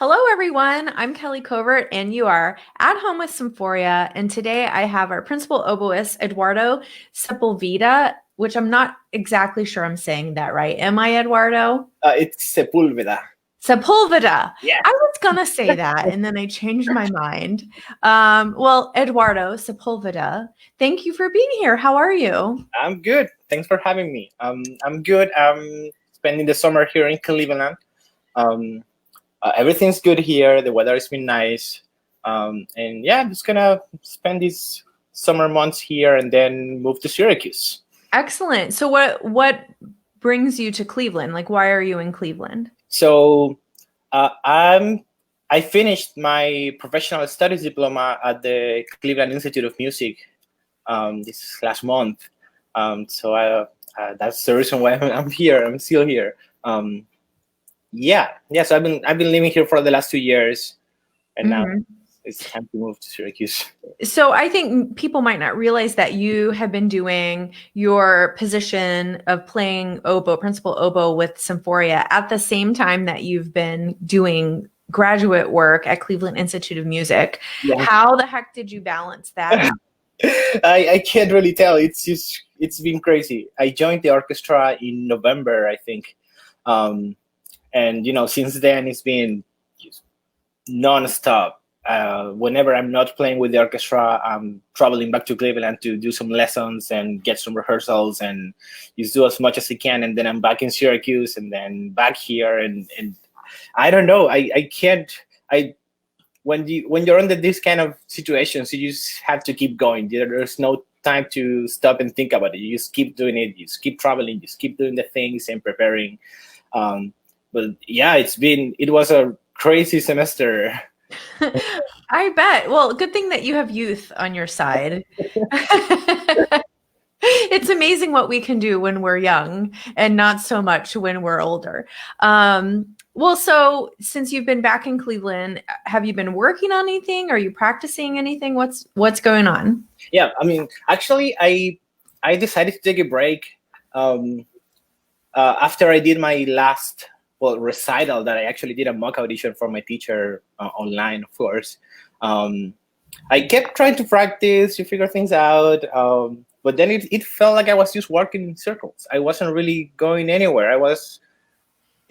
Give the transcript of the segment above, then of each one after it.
Hello, everyone. I'm Kelly Covert, and you are at home with Symphoria. And today I have our principal oboist, Eduardo Sepulveda, which I'm not exactly sure I'm saying that right. Am I, Eduardo? It's Sepulveda. Sepulveda. Yeah, I was gonna say that, and then I changed my mind. Well, Eduardo Sepulveda, thank you for being here. How are you? I'm good. Thanks for having me. I'm good. I'm spending the summer here in Cleveland. Um, Everything's good here. The weather has been nice. And yeah, I'm just gonna spend these summer months here and then move to Syracuse. Excellent. So what brings you to Cleveland? Like, why are you in Cleveland? So uh, I'm I finished my professional studies diploma at the Cleveland Institute of Music this last month. That's the reason why I'm here. I'm still here. Um, yeah. So I've been living here for the last 2 years, and now it's time to move to Syracuse. So I think people might not realize that you have been doing your position of playing oboe, principal oboe with Symphoria at the same time that you've been doing graduate work at Cleveland Institute of Music. Yeah, How the heck did you balance that out? I can't really tell. It's been crazy. I joined the orchestra in November, I think, and since then it's been just nonstop. Whenever I'm not playing with the orchestra, I'm traveling back to Cleveland to do some lessons and get some rehearsals and just do as much as I can. And then I'm back in Syracuse and then back here. And I don't know. I can't. I when you're under this kind of situations, you just have to keep going. There's no time to stop and think about it. You just keep doing it. You just keep traveling. You just keep doing the things and preparing. But yeah, it was a crazy semester. I bet. Well, good thing that you have youth on your side. It's amazing what we can do when we're young and not so much when we're older. Well, so since you've been back in Cleveland, have you been working on anything? Are you practicing anything? What's going on? Yeah, I mean, actually, I decided to take a break um, after I did my last recital that I actually did a mock audition for my teacher online, of course. Um, I kept trying to practice to figure things out, but then it felt like I was just working in circles. I wasn't really going anywhere.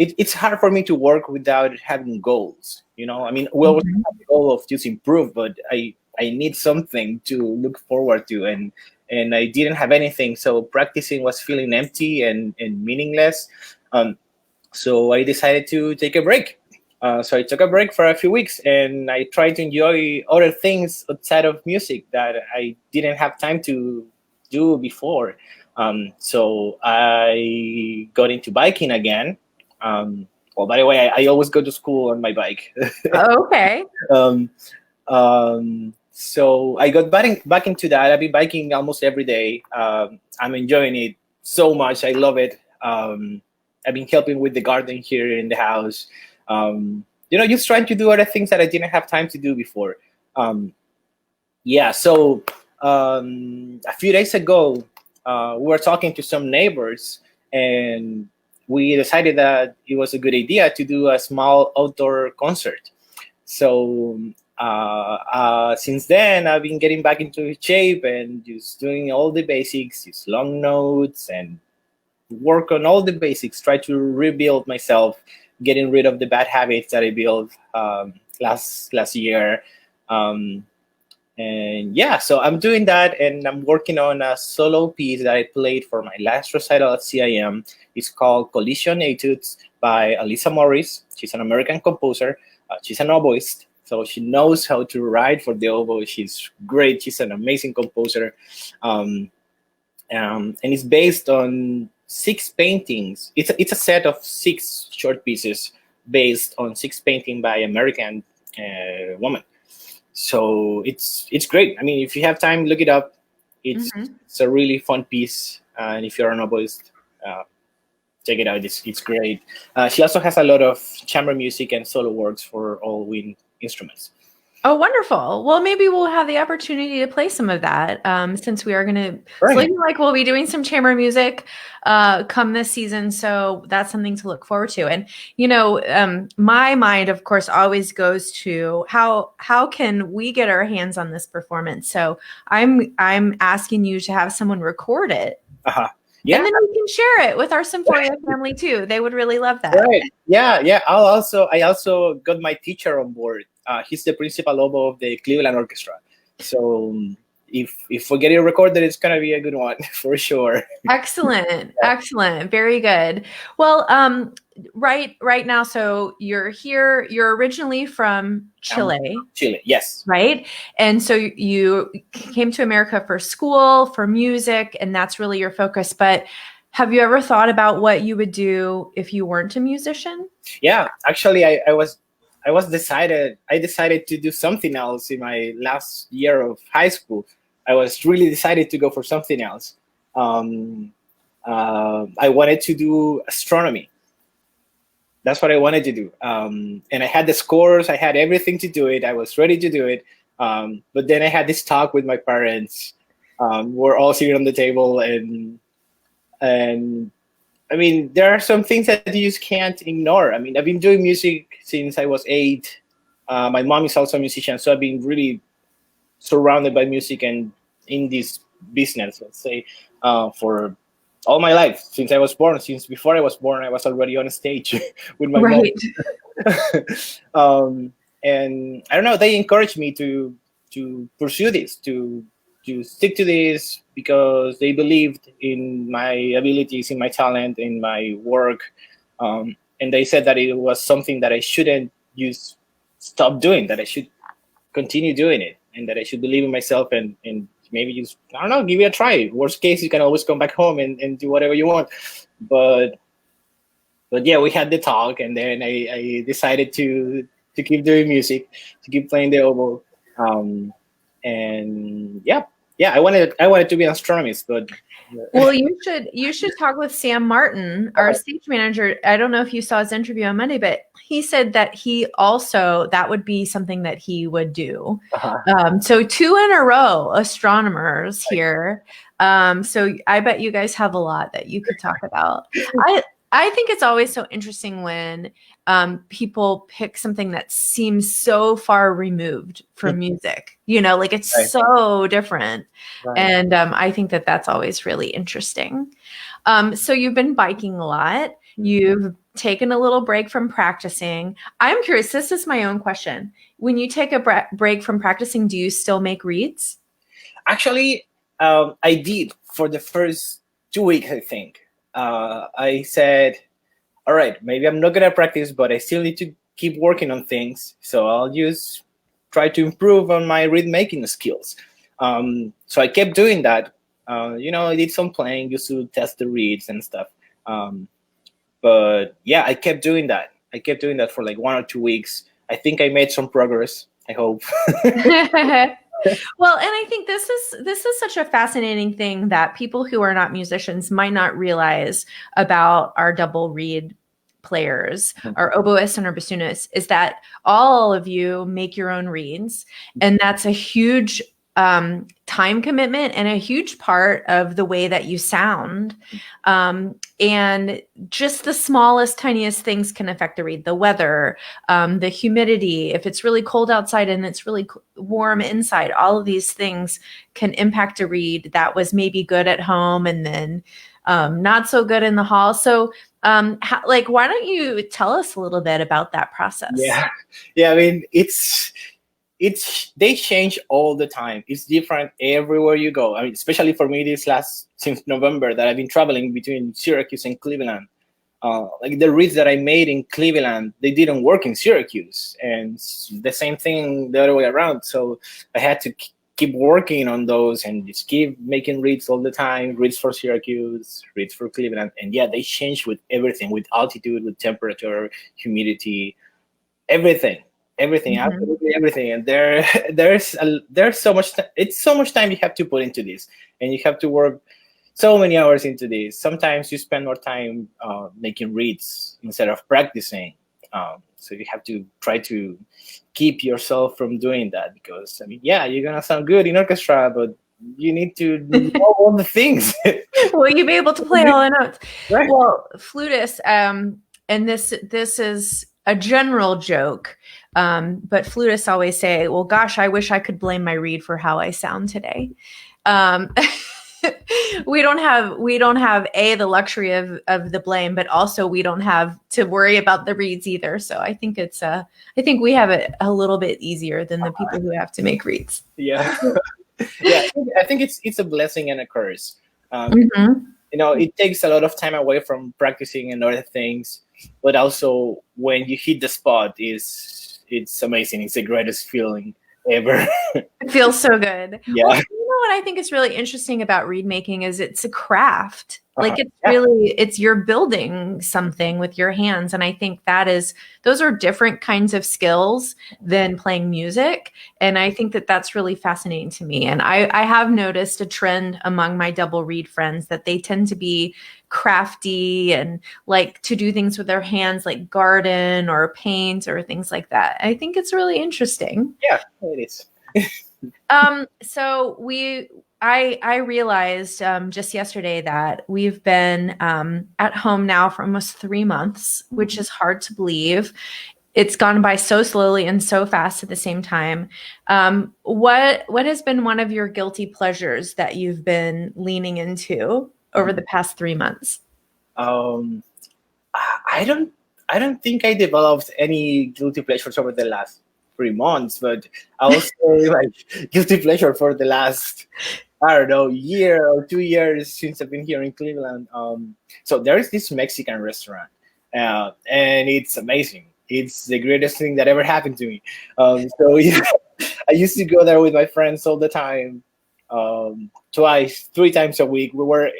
It's hard for me to work without having goals. I mean, we always Mhm. have the goal of just improve, but I need something to look forward to, and I didn't have anything. So practicing was feeling empty and meaningless. Um, so I decided to take a break. So I took a break for a few weeks, and I tried to enjoy other things outside of music that I didn't have time to do before. So I got into biking again. Well, by the way, I always go to school on my bike. Oh, okay. um, so I got back into that. I've been biking almost every day. I'm enjoying it so much. I love it. I've been helping with the garden here in the house. Just trying to do other things that I didn't have time to do before. Um, yeah, so a few days ago, we were talking to some neighbors, and we decided that it was a good idea to do a small outdoor concert. So since then, I've been getting back into shape and just doing all the basics, just long notes and work on all the basics, try to rebuild myself, getting rid of the bad habits that I built last year. Um, and yeah, so I'm doing that, and I'm working on a solo piece that I played for my last recital at CIM. It's called Collision Etudes by Elisa. She's an American composer. She's an oboist, so she knows how to write for the oboe. She's great. She's an amazing composer. Um, and it's based on 6 paintings. It's a set of 6 short pieces based on 6 paintings by American woman. So it's great. I mean, if you have time, look it up. Mhm. It's a really fun piece, and if you're an oboist, uh, check it out. It's great. She also has a lot of chamber music and solo works for all wind instruments. Oh, wonderful. Well, maybe we'll have the opportunity to play some of that since we are going to, it's Right. looking like we'll be doing some chamber music come this season. So that's something to look forward to. And, my mind, of course, always goes to how can we get our hands on this performance? So I'm asking you to have someone record it. Uh-huh. And Yeah. then we can share it with our Symphoria family too. They would really love that. Right. Yeah. Yeah. I also got my teacher on board. He's the principal oboe of the Cleveland Orchestra. So if we get it recorded, it's gonna be a good one for sure. Excellent. Excellent. Very good. Well, right now, so you're here, you're originally from Um, Chile, Chile. Yes. right? And so you came to America for school, for music, and that's really your focus. But have you ever thought about what you would do if you weren't a musician? Yeah. Actually, I decided to do something else in my last year of high school. I was really decided to go for something else. Um, I wanted to do astronomy. That's what I wanted to do. And I had the scores, I had everything to do it. I was ready to do it. But then I had this talk with my parents. We're all sitting on the table, and I mean, there are some things that you just can't ignore. I mean, I've been doing music since I was 8. My mom is also a musician, so I've been really surrounded by music and in this business, let's say, for all my life since I was born. Since before I was born, I was already on a stage with my mom. Right. And I don't know, they encouraged me to pursue this, to stick to this because they believed in my abilities, in my talent, in my work, and they said that it was something that I shouldn't use stop doing, that I should continue doing it, and that I should believe in myself, and maybe just, I don't know, give it a try. Worst case, you can always come back home and do whatever you want. But yeah, we had the talk, and then I decided to keep doing music, to keep playing the oboe, and yeah, I wanted to be an astronomist, but Well, you should talk with Sam Martin, our stage manager. I don't know if you saw his interview on Monday, but he said that he also that would be something that he would do. So 2 in a row astronomers here. So I bet you guys have a lot that you could talk about. I think it's always so interesting when people pick something that seems so far removed from music. Like it's Right. so different. Right. And I think that that's always really interesting. So you've been biking a lot. You've taken a little break from practicing. I'm curious, this is my own question. When you take a break from practicing, do you still make reads? Actually, I did for the first 2 weeks, I think. I said, all right, maybe I'm not going to practice, but I still need to keep working on things. So I'll just try to improve on my reed making skills. So I kept doing that. I did some playing just to test the reeds and stuff. But yeah, I kept doing that. I kept doing that for like 1 or 2 weeks. I think I made some progress, I hope. Well, and I think this is such a fascinating thing that people who are not musicians might not realize about our double reed players, our oboists and our bassoonists, is that all of you make your own reeds, and that's a huge time commitment and a huge part of the way that you sound. And just the smallest, tiniest things can affect the reed. The weather, the humidity, if it's really cold outside and it's really warm inside, all of these things can impact a reed that was maybe good at home and then not so good in the hall. So why don't you tell us a little bit about that process? Yeah. I mean, they change all the time. It's different everywhere you go. I mean, especially for me, since November that I've been traveling between Syracuse and Cleveland. Like the reads that I made in Cleveland, they didn't work in Syracuse, and the same thing the other way around. So I had to keep working on those and just keep making reads all the time. Reads for Syracuse, reads for Cleveland, and yeah, they change with everything, with altitude, with temperature, humidity, everything. Absolutely everything. And there's so much it's so much time you have to put into this, and you have to work so many hours into this. Sometimes you spend more time making reads instead of practicing. So you have to try to keep yourself from doing that, because I mean, yeah, you're gonna sound good in orchestra, but you need to know all the things. Will you be able to play all the notes? Right. Well, flutists, and this is a general joke, but flutists always say, "Well, gosh, I wish I could blame my reed for how I sound today." Um, we don't have the luxury of the blame, but also we don't have to worry about the reeds either. So I think I think we have it a little bit easier than the people who have to make reeds. Yeah. Yeah, I think it's a blessing and a curse. Mm-hmm. It takes a lot of time away from practicing and other things, but also when you hit the spot, it's amazing. It's the greatest feeling ever. It feels so good. Yeah. Well, you know what I think is really interesting about reed making is it's a craft. Like it's Yeah. really, you're building something with your hands. And I think those are different kinds of skills than playing music. And I think that that's really fascinating to me. And I have noticed a trend among my double reed friends that they tend to be crafty and like to do things with their hands, like garden or paint or things like that. I think it's really interesting. Yeah, it is. So I realized just yesterday that we've been at home now for almost 3 months, which is hard to believe. It's gone by so slowly and so fast at the same time. What has been one of your guilty pleasures that you've been leaning into over the past 3 months? Um, I don't think I developed any guilty pleasures over the last 3 months, but I will say like guilty pleasure for the last, I don't know, year or 2 years since I've been here in Cleveland. So there is this Mexican restaurant, and it's amazing. It's the greatest thing that ever happened to me. So yeah, I used to go there with my friends all the time, twice, 3 times a week. We were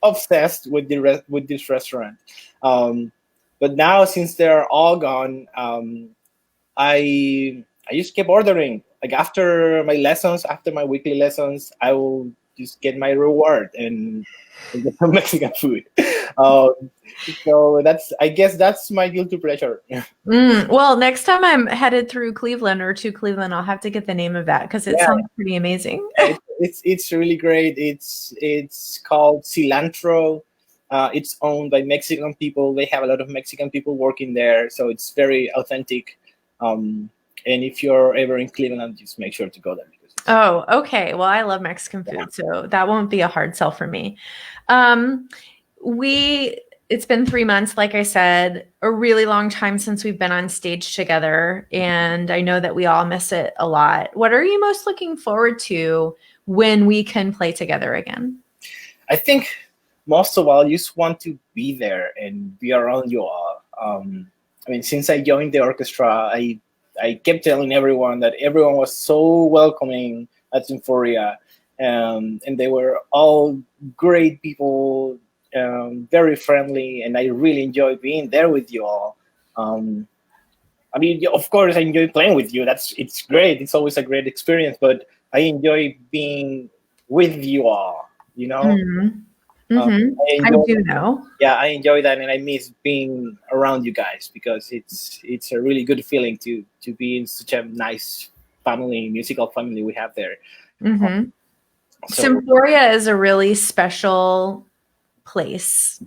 obsessed with with this restaurant. Um, but now, since they're all gone, I just keep ordering. Like after my lessons, after my weekly lessons, I will just get my reward and get some Mexican food. Um, so I guess that's my guilty pleasure. Well, next time I'm headed through Cleveland or to Cleveland, I'll have to get the name of that because it Yeah, sounds pretty amazing. it's really great. It's called Cilantro. It's owned by Mexican people. They have a lot of Mexican people working there, so it's very authentic. And if you're ever in Cleveland, just make sure to go there. Oh, okay. Well, I love Mexican food, so that won't be a hard sell for me. Um, it's been 3 months, like I said, a really long time since we've been on stage together, and I know that we all miss it a lot. What are you most looking forward to when we can play together again? I think most of all, you just want to be there and be around you all. I mean, since I joined the orchestra, I kept telling everyone that everyone was so welcoming at Symphoria, and they were all great people, very friendly, and I really enjoy being there with you all. I mean, of course, I enjoy playing with you. It's great. It's always a great experience, but I enjoy being with you all. Mm-hmm. Um, Mm-hmm. I I enjoy, do know. yeah, I enjoy that, and I miss being around you guys because it's a really good feeling to be in such a nice family, musical family we have there. Mm-hmm. So Symphoria is a really special place,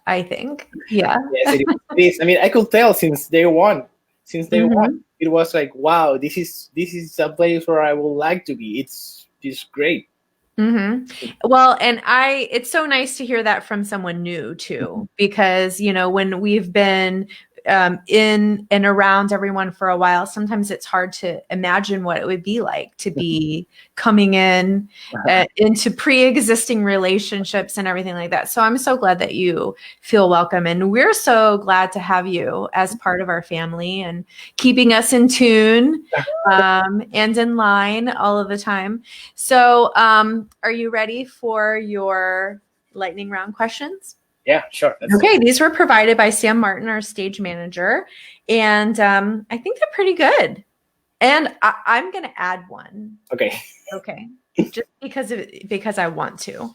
I think. Yeah. yes, it is. I mean, I could tell since day one. Since day one, Mm-hmm. it was like, wow, this is a place where I would like to be. It's just great. Mm-hmm. Well, and it's so nice to hear that from someone new too, because, when we've been in and around everyone for a while, sometimes it's hard to imagine what it would be like to be coming in into pre-existing relationships and everything like that. So I'm so glad that you feel welcome, and we're so glad to have you as part of our family and keeping us in tune and in line all of the time. So, are you ready for your lightning round questions? Yeah, sure. Okay, these were provided by Sam Martin, our stage manager, and I think they're pretty good. And I'm going to add one. Okay. Okay, just because I want to.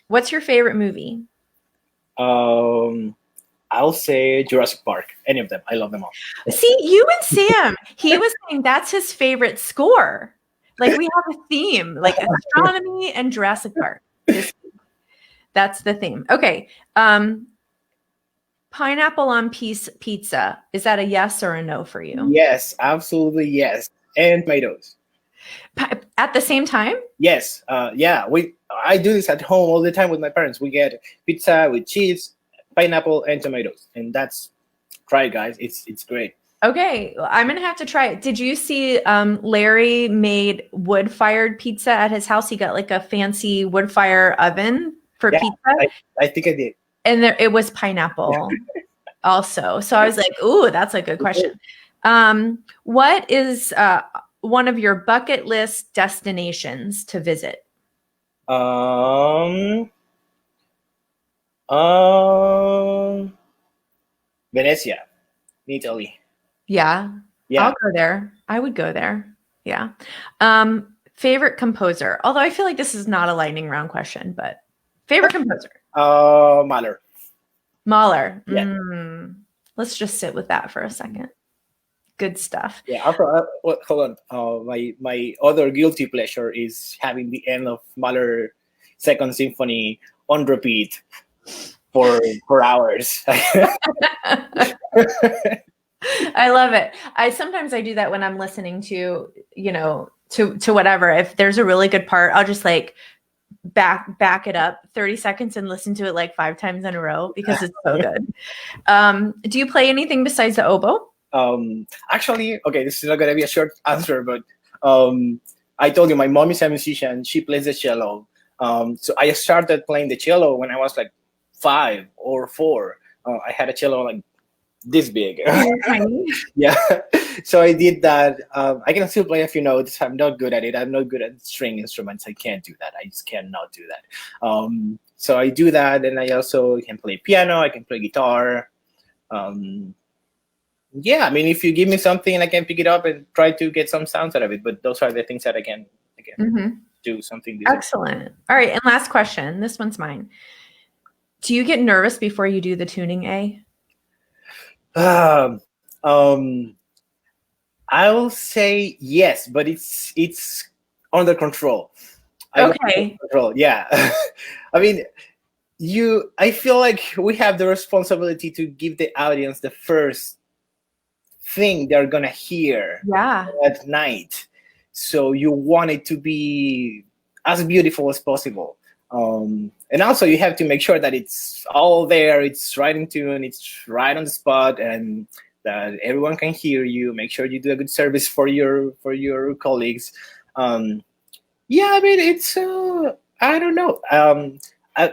What's your favorite movie? Um, I'll say Jurassic Park. Any of them. I love them all. See, you and Sam, he was saying that's his favorite score. Like we have a theme, like astronomy and Jurassic Park. That's the theme. Okay. Pineapple on pizza. Is that a yes or a no for you? Yes, absolutely yes. And tomatoes. At the same time? Yes. Yeah. I do this at home all the time with my parents. We get pizza with cheese, pineapple, and tomatoes, and try it, guys. It's great. Okay, I'm gonna have to try it. Did you see Larry made wood-fired pizza at his house? He got like a fancy wood-fire oven for pizza. I think I did. And it was pineapple also. So I was like, ooh, that's a good question. What is one of your bucket list destinations to visit? Venezia, in Italy. Yeah. I'll go there. I would go there. Yeah. Favorite composer? Although I feel like this is not a lightning round question, but favorite composer? Mahler. Mahler. Yeah. Let's just sit with that for a second. Good stuff. Yeah. Also, hold on. My other guilty pleasure is having the end of Mahler Second Symphony on repeat for hours. I love it. Sometimes I do that when I'm listening to, to whatever. If there's a really good part, I'll just like back it up 30 seconds and listen to it like 5 times in a row because it's so good. Do you play anything besides the oboe? Actually, okay, this is not gonna be a short answer, but I told you my mom is a musician. She plays the cello. So I started playing the cello when I was like 5 or 4. I had a cello like this big. Yeah. So I did that. I can still play a few notes. I'm not good at it. I'm not good at string instruments. I can't do that. I just cannot do that. So I do that, and I also can play piano. I can play guitar. Yeah, I mean, if you give me something, I can pick it up and try to get some sounds out of it. But those are the things that I can do something. Excellent. All right, and last question. This one's mine. Do you get nervous before you do the tuning A? I will say yes, but it's under control. Okay. Control. Yeah. I mean, I feel like we have the responsibility to give the audience the first thing they're gonna hear at night. So you want it to be as beautiful as possible. And also you have to make sure that it's all there, it's right in tune, it's right on the spot, and that everyone can hear you. Make sure you do a good service for your colleagues. Yeah, I mean, it's I don't know.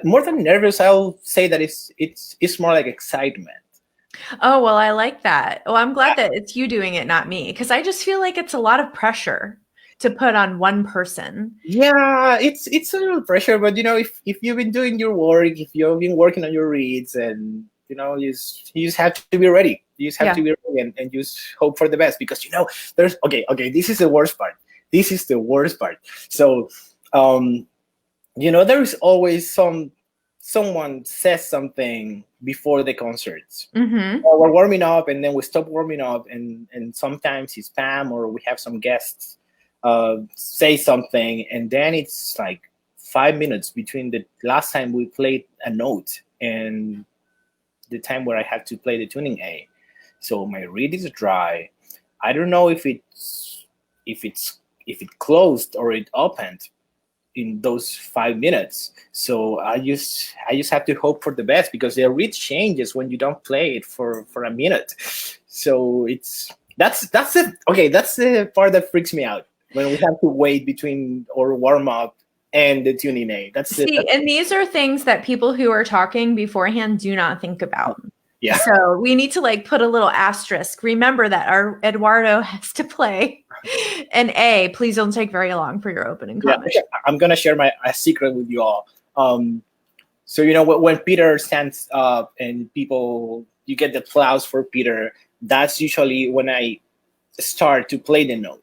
More than nervous, I'll say that it's more like excitement. Oh, well, I like that. Well, I'm glad that it's you doing it, not me, because I just feel like it's a lot of pressure to put on one person. Yeah, it's a little pressure, but if you've been doing your work, if you've been working on your reads, and you just have to be ready. You just have to be ready and just hope for the best, because there's okay. This is the worst part. This is the worst part. So, there is always someone says something before the concerts. Or we're warming up, and then we stop warming up, and sometimes it's Pam or we have some guests say something, and then it's like 5 minutes between the last time we played a note and the time where I have to play the tuning A. So my reed is dry. I don't know if it closed or it opened in those 5 minutes. So I just have to hope for the best, because the reed changes when you don't play it for a minute. So that's the part that freaks me out, when we have to wait between or warm up and the tuning A. And these are things that people who are talking beforehand do not think about. Yeah. So we need to put a little asterisk. Remember that our Eduardo has to play an A. Please don't take very long for your opening comment. Yeah, I'm gonna share a secret with you all. So when Peter stands up and you get the applause for Peter, that's usually when I start to play the note.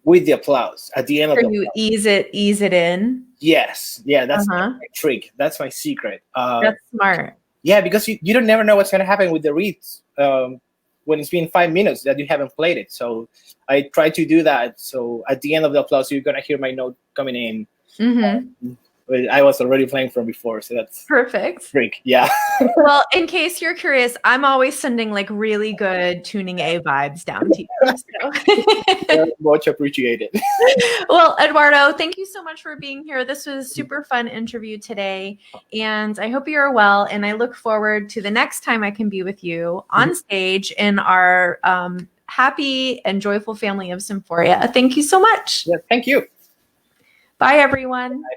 With the applause at the end of the you ease it in. Yes, yeah, that's my trick. That's my secret. That's smart. Yeah, because you don't never know what's going to happen with the reeds when it's been 5 minutes that you haven't played it. So I try to do that. So at the end of the applause, you're going to hear my note coming in. Mm-hmm. I was already playing from before, so that's Perfect. freak. Yeah. Well, in case you're curious, I'm always sending like really good tuning A vibes down to you. So. Much appreciated. Well, Eduardo, thank you so much for being here. This was a super fun interview today, and I hope you're well. And I look forward to the next time I can be with you on stage in our happy and joyful family of Symphoria. Thank you so much. Yeah, thank you. Bye, everyone. Bye.